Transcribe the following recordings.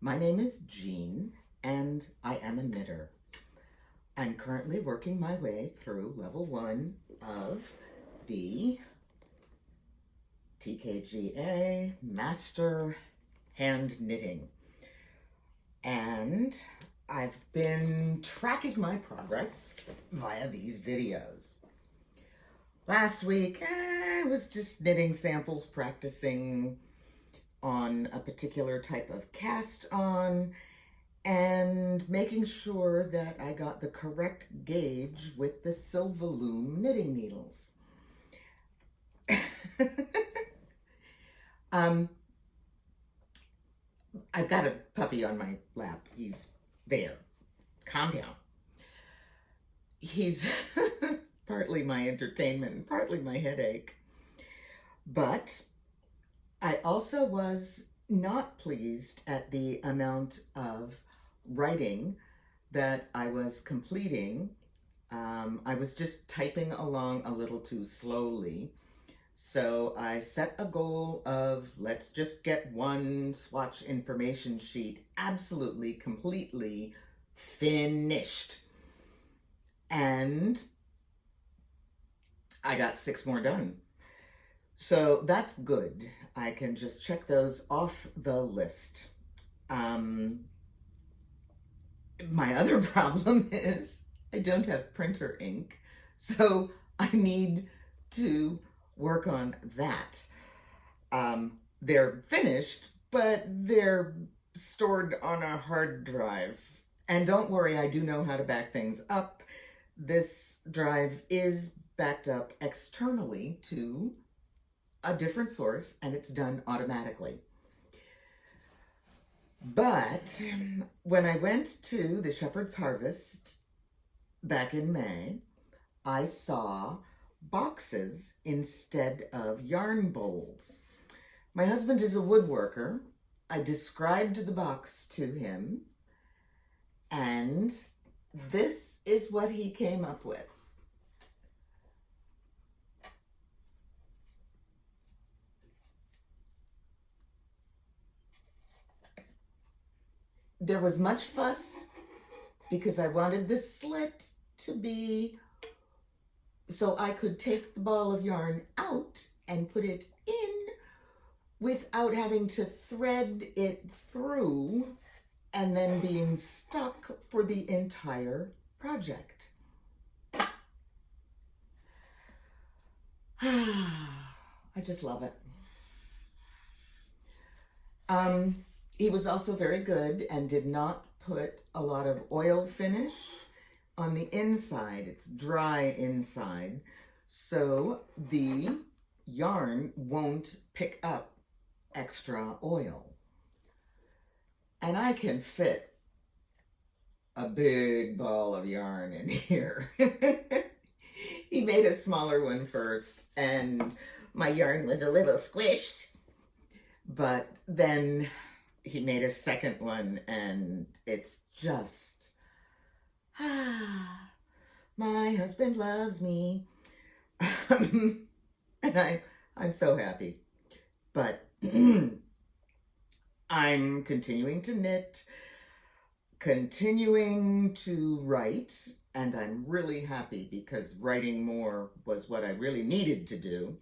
My name is Jean, and I am a knitter. I'm currently working my way through level 1 of the TKGA Master Hand Knitting. And I've been tracking my progress via these videos. Last week, I was just knitting samples, practicing on a particular type of cast on and making sure that I got the correct gauge with the Silvalume knitting needles. I've got a puppy on my lap. He's there. Calm down. He's partly my entertainment and partly my headache. But I also was not pleased at the amount of writing that I was completing. I was just typing along a little too slowly. So I set a goal of let's just get one swatch information sheet absolutely, completely finished. And I got 6 more done. So that's good. I can just check those off the list. My other problem is I don't have printer ink, so I need to work on that. They're finished, but they're stored on a hard drive. And don't worry, I do know how to back things up. This drive is backed up externally to a different source, and it's done automatically. But when I went to the Shepherd's Harvest back in May, I saw boxes instead of yarn bowls. My husband is a woodworker. I described the box to him, and this is what he came up with. There was much fuss because I wanted the slit to be so I could take the ball of yarn out and put it in without having to thread it through and then being stuck for the entire project. I just love it. He was also very good and did not put a lot of oil finish on the inside. It's dry inside, so the yarn won't pick up extra oil. And I can fit a big ball of yarn in here. He made a smaller one first, and my yarn was a little squished, but then he made a second one, and it's just, my husband loves me. And I'm so happy. But I'm continuing to knit, continuing to write, and I'm really happy because writing more was what I really needed to do.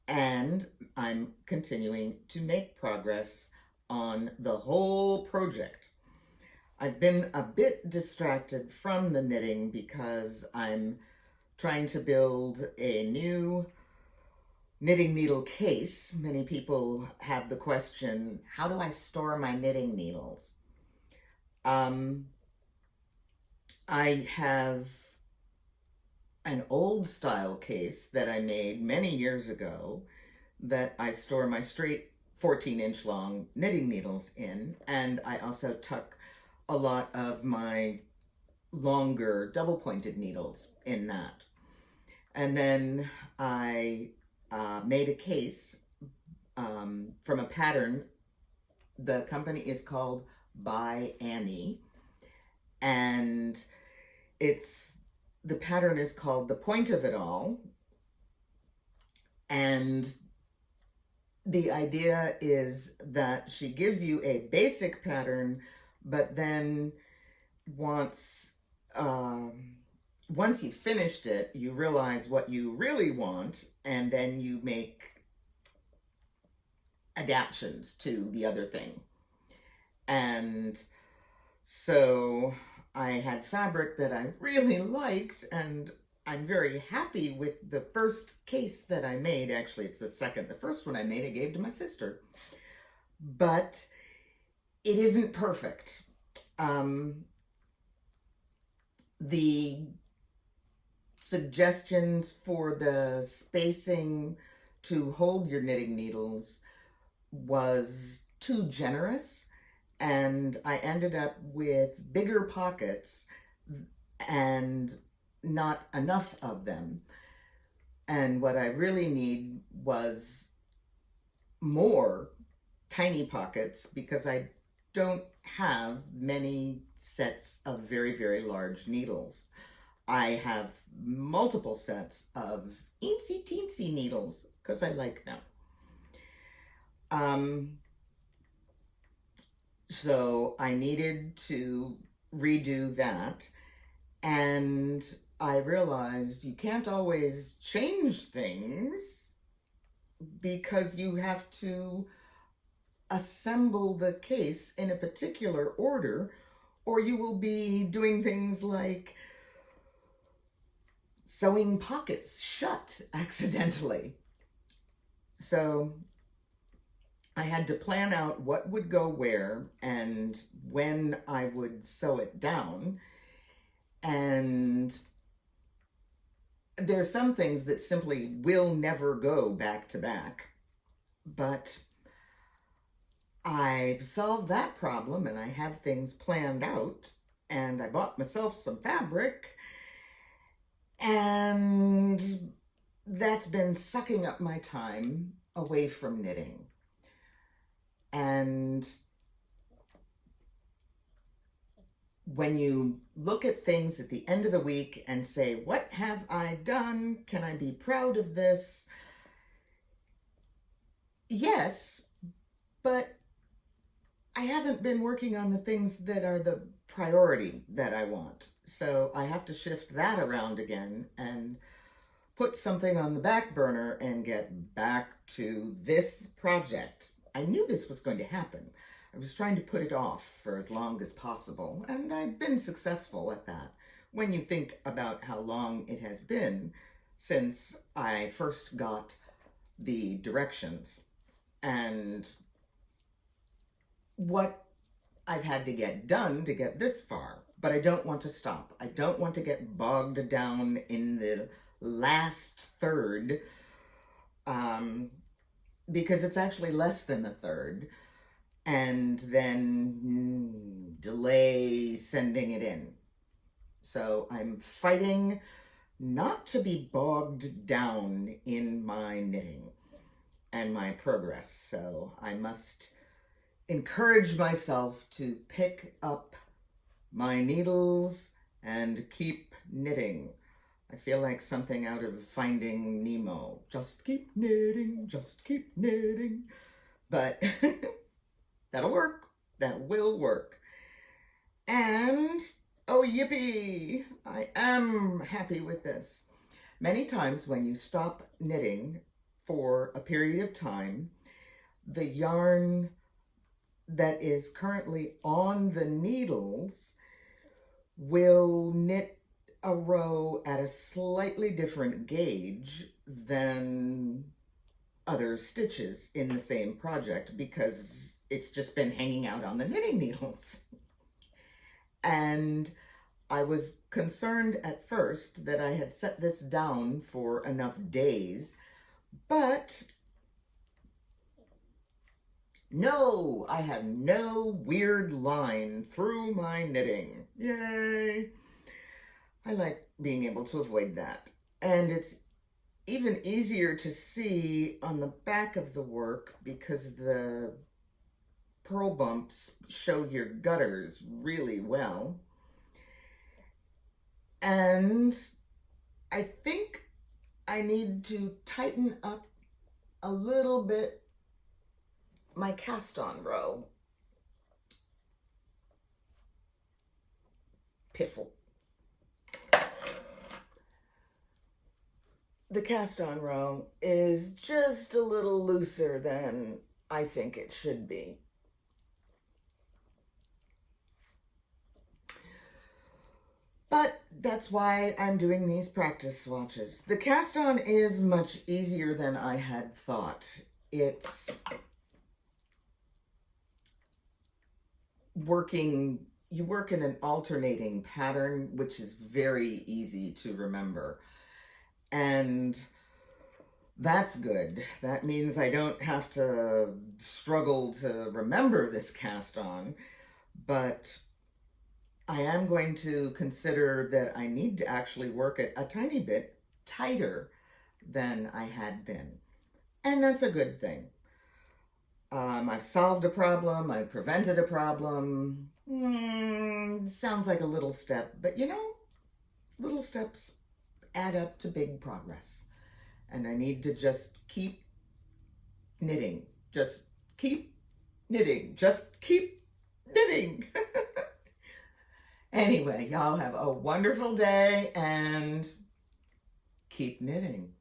And I'm continuing to make progress on the whole project. I've been a bit distracted from the knitting because I'm trying to build a new knitting needle case. Many people have the question, how do I store my knitting needles? I have an old style case that I made many years ago that I store my straight 14-inch long knitting needles in, and I also tuck a lot of my longer double-pointed needles in that. And then I made a case from a pattern. The company is called By Annie, and the pattern is called The Point of It All, and the idea is that she gives you a basic pattern, but then once once you've finished it, you realize what you really want, and then you make adaptations to the other thing. And so I had fabric that I really liked, and I'm very happy with the first case that I made. Actually, it's the second. The first one I made, I gave to my sister. But it isn't perfect. The suggestions for the spacing to hold your knitting needles was too generous, and I ended up with bigger pockets and not enough of them. And what I really need was more tiny pockets, because I don't have many sets of very, very large needles. I have multiple sets of eensy teensy needles because I like them. So I needed to redo that, and I realized you can't always change things because you have to assemble the case in a particular order, or you will be doing things like sewing pockets shut accidentally. So I had to plan out what would go where and when I would sew it down. And there's some things that simply will never go back to back. But I've solved that problem, and I have things planned out, and I bought myself some fabric, and that's been sucking up my time away from knitting. And when you look at things at the end of the week and say, what have I done? Can I be proud of this? Yes, but I haven't been working on the things that are the priority that I want. So I have to shift that around again and put something on the back burner and get back to this project. I knew this was going to happen. I was trying to put it off for as long as possible, and I've been successful at that. When you think about how long it has been since I first got the directions and what I've had to get done to get this far. But I don't want to stop. I don't want to get bogged down in the last third, because it's actually less than a third, and then delay sending it in. So I'm fighting not to be bogged down in my knitting and my progress. So I must encourage myself to pick up my needles and keep knitting. I feel like something out of Finding Nemo. Just keep knitting, just keep knitting. But that'll work. That will work. And, oh yippee, I am happy with this. Many times when you stop knitting for a period of time, the yarn that is currently on the needles will knit a row at a slightly different gauge than other stitches in the same project, because it's just been hanging out on the knitting needles. And I was concerned at first that I had set this down for enough days, but no, I have no weird line through my knitting. Yay! I like being able to avoid that. And it's even easier to see on the back of the work because the purl bumps show your gutters really well. And I think I need to tighten up a little bit my cast on row. Piffle. The cast on row is just a little looser than I think it should be. But that's why I'm doing these practice swatches. The cast on is much easier than I had thought. It's working, you work in an alternating pattern, which is very easy to remember. And that's good. That means I don't have to struggle to remember this cast on, but I am going to consider that I need to actually work it a tiny bit tighter than I had been. And that's a good thing. I've solved a problem, I've prevented a problem. Sounds like a little step, but you know, little steps add up to big progress. And I need to just keep knitting, just keep knitting, just keep knitting. Anyway, y'all have a wonderful day and keep knitting.